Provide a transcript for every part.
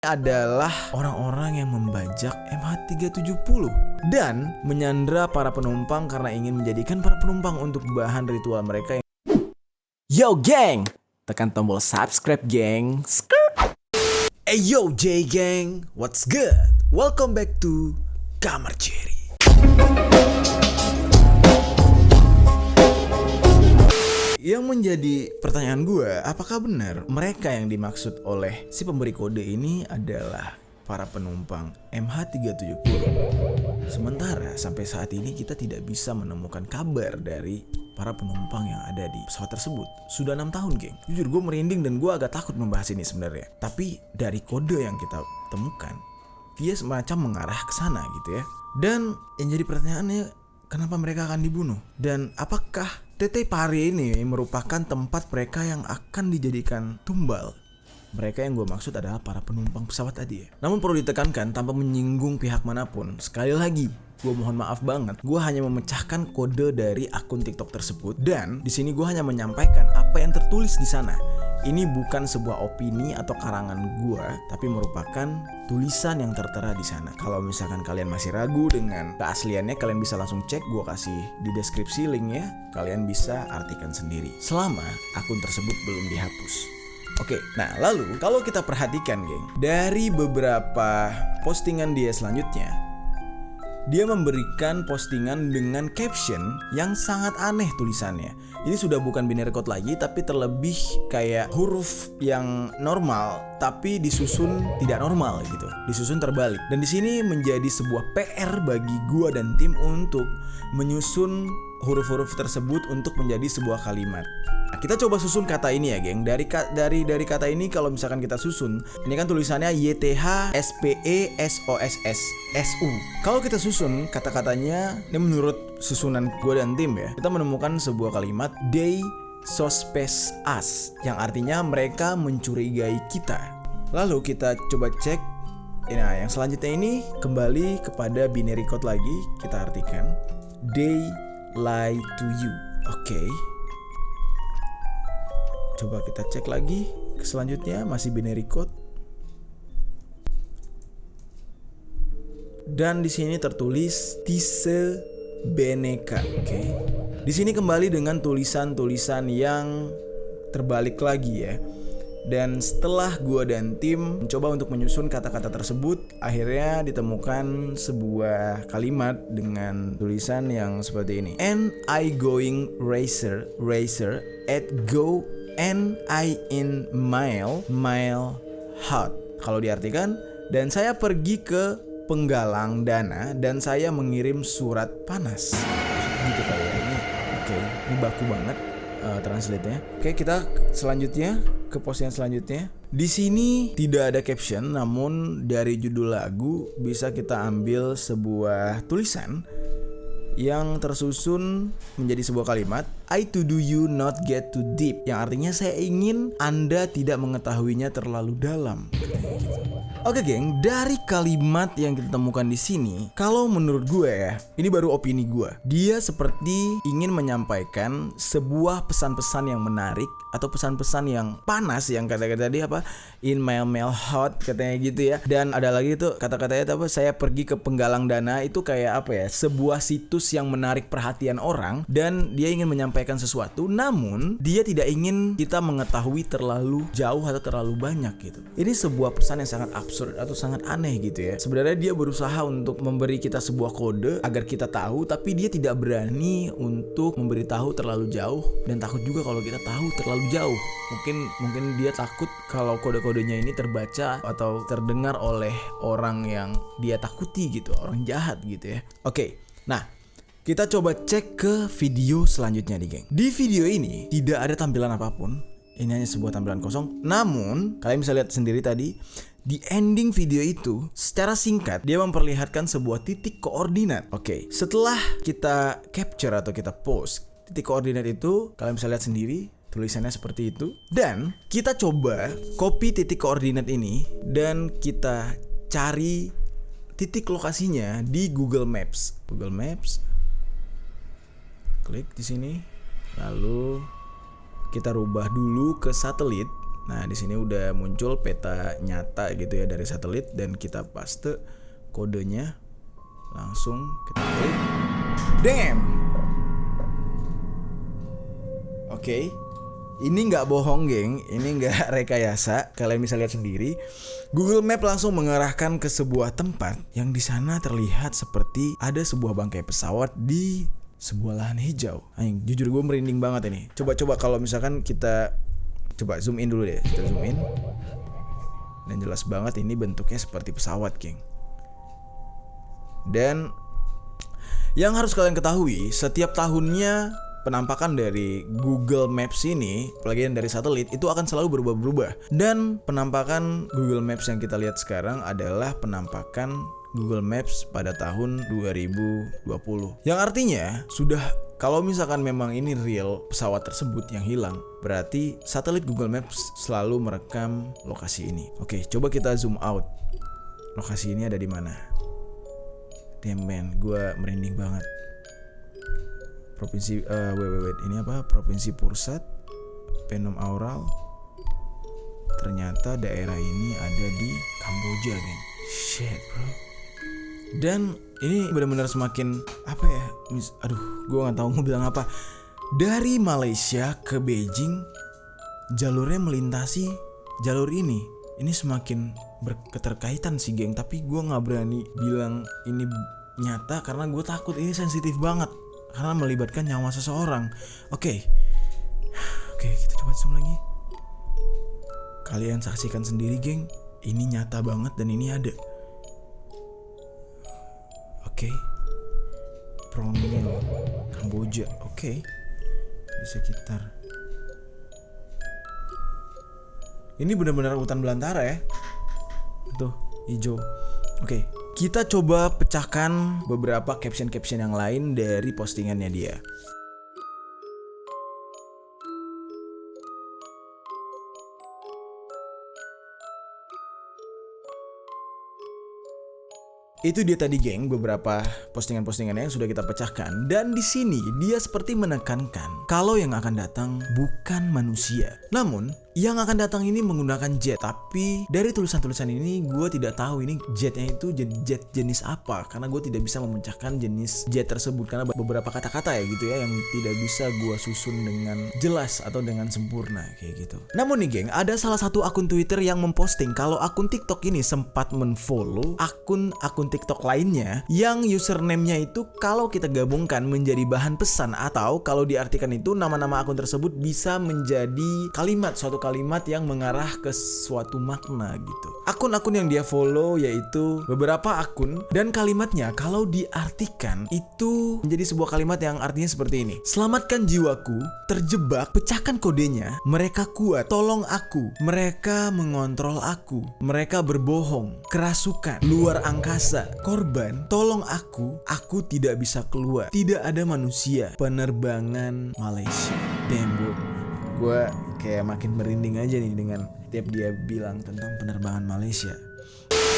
adalah orang-orang yang membajak MH370 dan menyandra para penumpang karena ingin menjadikan para penumpang untuk bahan ritual mereka. Yo geng, tekan tombol subscribe geng. Hey yo J gang, what's good? Welcome back to Kamar Cherry. Yang menjadi pertanyaan gue, apakah benar mereka yang dimaksud oleh si pemberi kode ini adalah para penumpang MH370? Sementara sampai saat ini kita tidak bisa menemukan kabar dari para penumpang yang ada di pesawat tersebut. Sudah 6 tahun geng. Jujur gue merinding dan gue agak takut membahas ini sebenarnya. Tapi dari kode yang kita temukan, dia semacam mengarah ke sana gitu ya. Dan yang jadi pertanyaannya, kenapa mereka akan dibunuh? Dan apakah Tete Pari ini merupakan tempat mereka yang akan dijadikan tumbal? Mereka yang gue maksud adalah para penumpang pesawat tadi ya. Namun perlu ditekankan tanpa menyinggung pihak manapun. Sekali lagi, gue mohon maaf banget. Gue hanya memecahkan kode dari akun TikTok tersebut dan di sini gue hanya menyampaikan apa yang tertulis di sana. Ini bukan sebuah opini atau karangan gue, tapi merupakan tulisan yang tertera di sana. Kalau misalkan kalian masih ragu dengan keasliannya, kalian bisa langsung cek, gue kasih di deskripsi linknya. Kalian bisa artikan sendiri selama akun tersebut belum dihapus. Oke, nah lalu kalau kita perhatikan geng, dari beberapa postingan dia selanjutnya, dia memberikan postingan dengan caption yang sangat aneh tulisannya. Ini sudah bukan binary code lagi, tapi terlebih kayak huruf yang normal tapi disusun tidak normal gitu, disusun terbalik. Dan di sini menjadi sebuah PR bagi gua dan tim untuk menyusun huruf-huruf tersebut untuk menjadi sebuah kalimat. Nah, kita coba susun kata ini ya, geng. Dari kata ini kalau misalkan kita susun, ini kan tulisannya YTHSPESOSSSU. Kalau kita susun kata-katanya, ini menurut susunan gue dan tim ya, kita menemukan sebuah kalimat they suspect us, yang artinya mereka mencurigai kita. Lalu kita coba cek. Nah, yang selanjutnya ini kembali kepada binary code lagi, kita artikan they lie to you. Oke. Coba kita cek lagi ke selanjutnya, masih binary code. Dan di sini tertulis Tise Beneka. Oke. Di sini kembali dengan tulisan-tulisan yang terbalik lagi ya. Dan setelah gua dan tim mencoba untuk menyusun kata-kata tersebut, akhirnya ditemukan sebuah kalimat dengan tulisan yang seperti ini. And I going racer at go and I in mile hot. Kalau diartikan, dan saya pergi ke penggalang dana dan saya mengirim surat panas. Gitu kali ya ini. Oke, ini baku banget translate-nya. Oke, kita selanjutnya ke postingan selanjutnya. Di sini tidak ada caption, namun dari judul lagu bisa kita ambil sebuah tulisan yang tersusun menjadi sebuah kalimat I to do you not get too deep, yang artinya saya ingin Anda tidak mengetahuinya terlalu dalam. Oke geng, dari kalimat yang kita temukan di sini, kalau menurut gue ya, ini baru opini gue, dia seperti ingin menyampaikan sebuah pesan-pesan yang menarik atau pesan-pesan yang panas, yang kata-kata tadi apa, in my mail hot katanya gitu ya. Dan ada lagi tuh kata-katanya apa, saya pergi ke penggalang dana, itu kayak apa ya, sebuah situs yang menarik perhatian orang dan dia ingin menyampaikan sesuatu, namun dia tidak ingin kita mengetahui terlalu jauh atau terlalu banyak gitu. Ini sebuah pesan yang sangat absurd atau sangat aneh gitu ya. Sebenarnya dia berusaha untuk memberi kita sebuah kode agar kita tahu, tapi dia tidak berani untuk memberitahu terlalu jauh dan takut juga kalau kita tahu terlalu jauh. Mungkin dia takut kalau kode-kodenya ini terbaca atau terdengar oleh orang yang dia takuti gitu, orang jahat gitu ya. Oke. Nah, kita coba cek ke video selanjutnya nih geng. Di video ini tidak ada tampilan apapun. Ini hanya sebuah tampilan kosong. Namun kalian bisa lihat sendiri tadi, di ending video itu secara singkat dia memperlihatkan sebuah titik koordinat. Oke, setelah kita capture atau kita post titik koordinat itu, kalian bisa lihat sendiri tulisannya seperti itu. Dan kita coba copy titik koordinat ini dan kita cari titik lokasinya di Google Maps. Google Maps. Klik di sini. Lalu kita rubah dulu ke satelit. Nah, di sini udah muncul peta nyata gitu ya dari satelit, dan kita paste kodenya, langsung kita klik. Damn. Oke. Ini nggak bohong, geng. Ini nggak rekayasa. Kalian bisa lihat sendiri. Google Map langsung mengarahkan ke sebuah tempat yang di sana terlihat seperti ada sebuah bangkai pesawat di sebuah lahan hijau. Jujur gue merinding banget ini. Coba kalau misalkan kita coba zoom in dulu deh. Kita zoom in. Dan jelas banget ini bentuknya seperti pesawat, geng. Dan yang harus kalian ketahui, setiap tahunnya penampakan dari Google Maps ini, apalagi dari satelit, itu akan selalu berubah-ubah. Dan penampakan Google Maps yang kita lihat sekarang adalah penampakan Google Maps pada tahun 2020. Yang artinya, kalau misalkan memang ini real pesawat tersebut yang hilang, berarti satelit Google Maps selalu merekam lokasi ini. Oke, coba kita zoom out. Lokasi ini ada di mana? Damn man, gue merinding banget. Provinsi ini apa? Provinsi Pursat, Penom Aural. Ternyata daerah ini ada di Kamboja, geng. Shit, bro. Dan ini benar-benar semakin apa ya? Gue nggak tahu mau bilang apa. Dari Malaysia ke Beijing, jalurnya melintasi jalur ini. Ini semakin berketerkaitan sih, geng. Tapi gue nggak berani bilang ini nyata karena gue takut ini sensitif banget. Karena melibatkan nyawa seseorang. Oke, kita coba zoom lagi. Kalian saksikan sendiri, geng. Ini nyata banget dan ini ada. Oke. Phnom Penh, Kamboja. Oke. Di sekitar. Ini benar-benar hutan belantara ya. Tuh, hijau. Oke. Kita coba pecahkan beberapa caption-caption yang lain dari postingannya dia. Itu dia tadi, geng, beberapa postingan-postingannya yang sudah kita pecahkan. Dan di sini dia seperti menekankan kalau yang akan datang bukan manusia, namun yang akan datang ini menggunakan jet. Tapi dari tulisan-tulisan ini gue tidak tahu ini jetnya itu jet jenis apa, karena gue tidak bisa memecahkan jenis jet tersebut karena beberapa kata-kata ya gitu ya yang tidak bisa gue susun dengan jelas atau dengan sempurna kayak gitu. Namun nih, geng, ada salah satu akun Twitter yang memposting kalau akun TikTok ini sempat menfollow akun TikTok lainnya yang username-nya itu kalau kita gabungkan menjadi bahan pesan, atau kalau diartikan itu nama-nama akun tersebut bisa menjadi suatu kalimat yang mengarah ke suatu makna gitu. Akun-akun yang dia follow yaitu beberapa akun, dan kalimatnya kalau diartikan itu menjadi sebuah kalimat yang artinya seperti ini. Selamatkan jiwaku, terjebak, pecahkan kodenya, mereka kuat, tolong aku, mereka mengontrol aku, mereka berbohong, kerasukan, luar angkasa, korban, tolong aku tidak bisa keluar, tidak ada manusia, penerbangan Malaysia. Damn, bro, gue kayak makin merinding aja nih dengan tiap dia bilang tentang penerbangan Malaysia.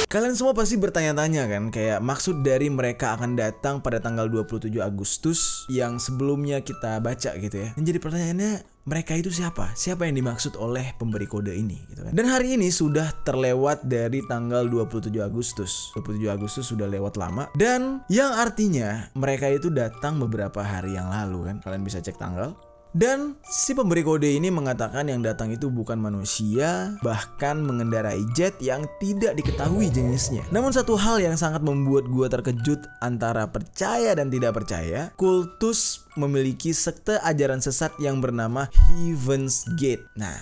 Kalian semua pasti bertanya-tanya kan, kayak maksud dari mereka akan datang pada tanggal 27 Agustus yang sebelumnya kita baca gitu ya. Dan jadi pertanyaannya, mereka itu siapa? Siapa yang dimaksud oleh pemberi kode ini gitu kan. Dan hari ini sudah terlewat dari tanggal 27 Agustus. 27 Agustus sudah lewat lama, dan yang artinya mereka itu datang beberapa hari yang lalu kan. Kalian bisa cek tanggal. Dan si pemberi kode ini mengatakan yang datang itu bukan manusia, bahkan mengendarai jet yang tidak diketahui jenisnya. Namun satu hal yang sangat membuat gue terkejut antara percaya dan tidak percaya, Kultus memiliki sekte ajaran sesat yang bernama Heaven's Gate. Nah,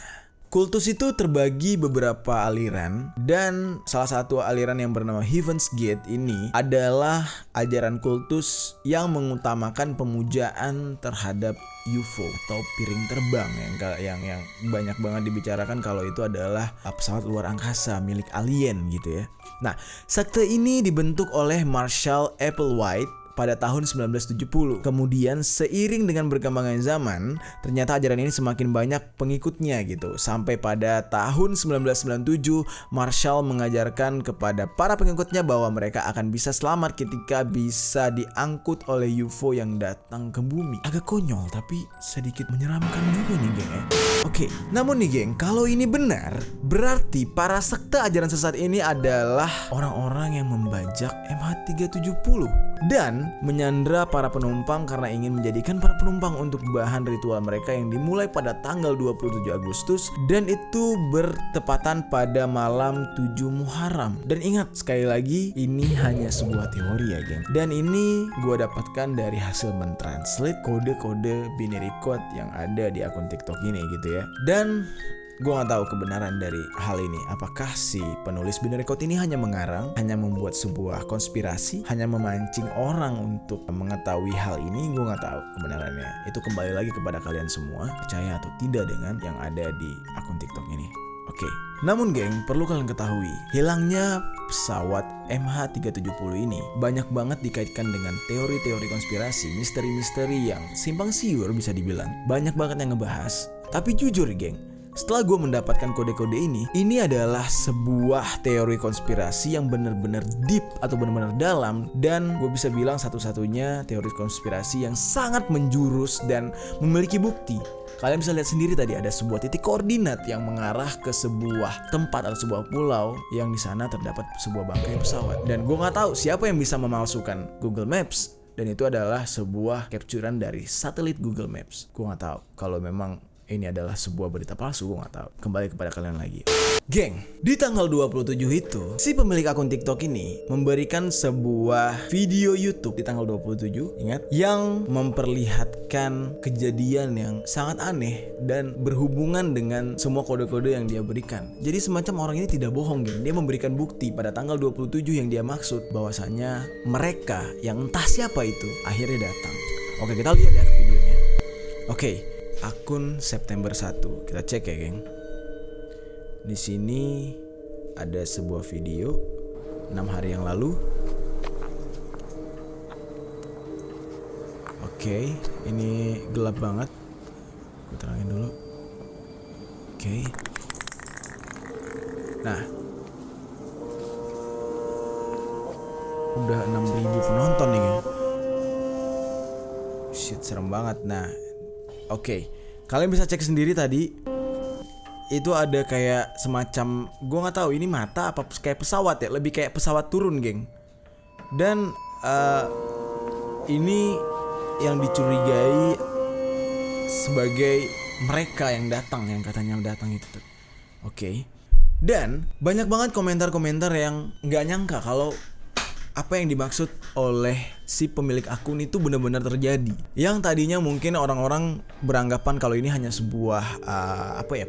Kultus itu terbagi beberapa aliran, dan salah satu aliran yang bernama Heaven's Gate ini adalah ajaran kultus yang mengutamakan pemujaan terhadap UFO atau piring terbang yang banyak banget dibicarakan kalau itu adalah pesawat luar angkasa milik alien gitu ya. Nah, sekte ini dibentuk oleh Marshall Applewhite pada tahun 1970. Kemudian seiring dengan berkembangnya zaman, ternyata ajaran ini semakin banyak pengikutnya gitu. Sampai pada tahun 1997, Marshall mengajarkan kepada para pengikutnya bahwa mereka akan bisa selamat ketika bisa diangkut oleh UFO yang datang ke bumi. Agak konyol tapi sedikit menyeramkan juga nih geng ya. Oke, namun nih geng, kalau ini benar, berarti para sekte ajaran sesat ini adalah orang-orang yang membajak MH370 dan menyandra para penumpang karena ingin menjadikan para penumpang untuk bahan ritual mereka yang dimulai pada tanggal 27 Agustus dan itu bertepatan pada malam 7 Muharram. Dan ingat sekali lagi, ini hanya sebuah teori ya geng. Dan ini gue dapatkan dari hasil mentranslate kode-kode binary code yang ada di akun TikTok ini gitu ya. Dan gue gak tahu kebenaran dari hal ini. Apakah si penulis binary code ini hanya mengarang, hanya membuat sebuah konspirasi, hanya memancing orang untuk mengetahui hal ini? Gue gak tahu kebenarannya. Itu kembali lagi kepada kalian semua, percaya atau tidak dengan yang ada di akun TikTok ini. Oke. Namun geng, perlu kalian ketahui, hilangnya pesawat MH370 ini banyak banget dikaitkan dengan teori-teori konspirasi, misteri-misteri yang simpang siur bisa dibilang. Banyak banget yang ngebahas. Tapi jujur geng, setelah gue mendapatkan kode-kode ini adalah sebuah teori konspirasi yang benar-benar deep atau benar-benar dalam. Dan gue bisa bilang satu-satunya teori konspirasi yang sangat menjurus dan memiliki bukti. Kalian bisa lihat sendiri tadi ada sebuah titik koordinat yang mengarah ke sebuah tempat atau sebuah pulau yang di sana terdapat sebuah bangkai pesawat. Dan gue nggak tahu siapa yang bisa memalsukan Google Maps. Dan itu adalah sebuah capturean dari satelit Google Maps. Gue nggak tahu kalau memang ini adalah sebuah berita palsu, gue gak tahu. Kembali kepada kalian lagi. Geng, di tanggal 27 itu, si pemilik akun TikTok ini memberikan sebuah video YouTube di tanggal 27, ingat, yang memperlihatkan kejadian yang sangat aneh dan berhubungan dengan semua kode-kode yang dia berikan. Jadi semacam orang ini tidak bohong, geng. Dia memberikan bukti pada tanggal 27 yang dia maksud bahwasanya mereka yang entah siapa itu akhirnya datang. Oke, kita lihat ya videonya. Oke. Akun September 1. Kita cek ya, geng. Di sini ada sebuah video 6 hari yang lalu. Oke, ini gelap banget. Gue terangin dulu. Oke. Nah, udah 6.000 penonton nih, geng. Shit, serem banget. Nah, oke, kalian bisa cek sendiri tadi. Itu ada kayak semacam, gue nggak tahu ini mata apa kayak pesawat ya, lebih kayak pesawat turun, geng. Dan ini yang dicurigai sebagai mereka yang datang, yang katanya datang itu tuh. Oke. Dan banyak banget komentar-komentar yang nggak nyangka kalau apa yang dimaksud oleh si pemilik akun itu benar-benar terjadi. Yang tadinya mungkin orang-orang beranggapan kalau ini hanya sebuah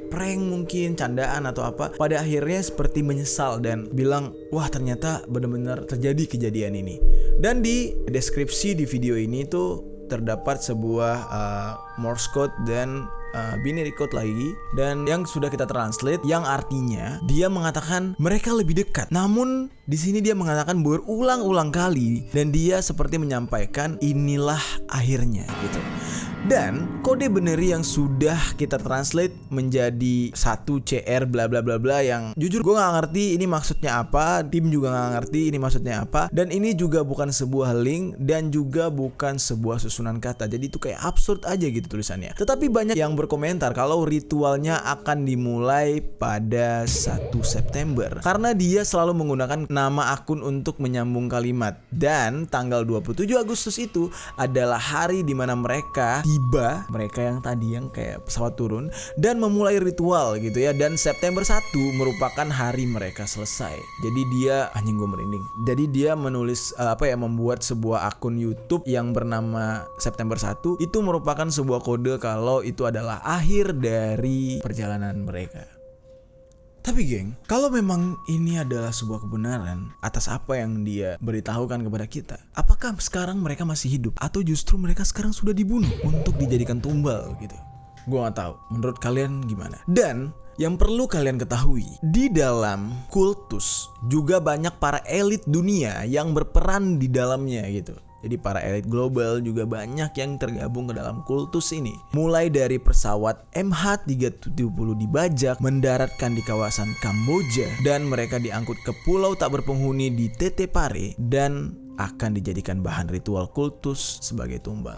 prank mungkin, candaan atau apa. Pada akhirnya seperti menyesal dan bilang, wah ternyata benar-benar terjadi kejadian ini. Dan di deskripsi di video ini tuh terdapat sebuah Morse code dan binary code lagi, dan yang sudah kita translate, yang artinya dia mengatakan mereka lebih dekat. Namun di sini dia mengatakan berulang-ulang kali dan dia seperti menyampaikan inilah akhirnya gitu. Dan kode binary yang sudah kita translate menjadi 1CR bla bla bla bla yang jujur gue gak ngerti ini maksudnya apa, tim juga gak ngerti ini maksudnya apa, dan ini juga bukan sebuah link dan juga bukan sebuah susunan kata. Jadi itu kayak absurd aja gitu tulisannya. Tetapi banyak yang berkomentar kalau ritualnya akan dimulai pada 1 September karena dia selalu menggunakan nama akun untuk menyambung kalimat. Dan tanggal 27 Agustus itu adalah hari dimana mereka yang tadi yang kayak pesawat turun dan memulai ritual gitu ya. Dan September 1 merupakan hari mereka selesai. Jadi dia, anjing gue merinding. Jadi dia menulis membuat sebuah akun YouTube yang bernama September 1. Itu merupakan sebuah kode kalau itu adalah akhir dari perjalanan mereka. Tapi geng, kalau memang ini adalah sebuah kebenaran atas apa yang dia beritahukan kepada kita, apakah sekarang mereka masih hidup atau justru mereka sekarang sudah dibunuh untuk dijadikan tumbal gitu? Gua nggak tahu. Menurut kalian gimana? Dan yang perlu kalian ketahui, di dalam kultus juga banyak para elit dunia yang berperan di dalamnya gitu. Jadi para elit global juga banyak yang tergabung ke dalam kultus ini. Mulai dari pesawat MH370 dibajak, mendaratkan di kawasan Kamboja, dan mereka diangkut ke pulau tak berpenghuni di Tetepare dan akan dijadikan bahan ritual kultus sebagai tumbal.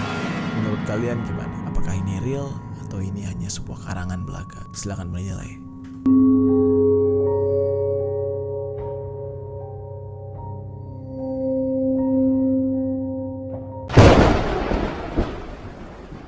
Menurut kalian gimana? Apakah ini real atau ini hanya sebuah karangan belaka? Silahkan menilai.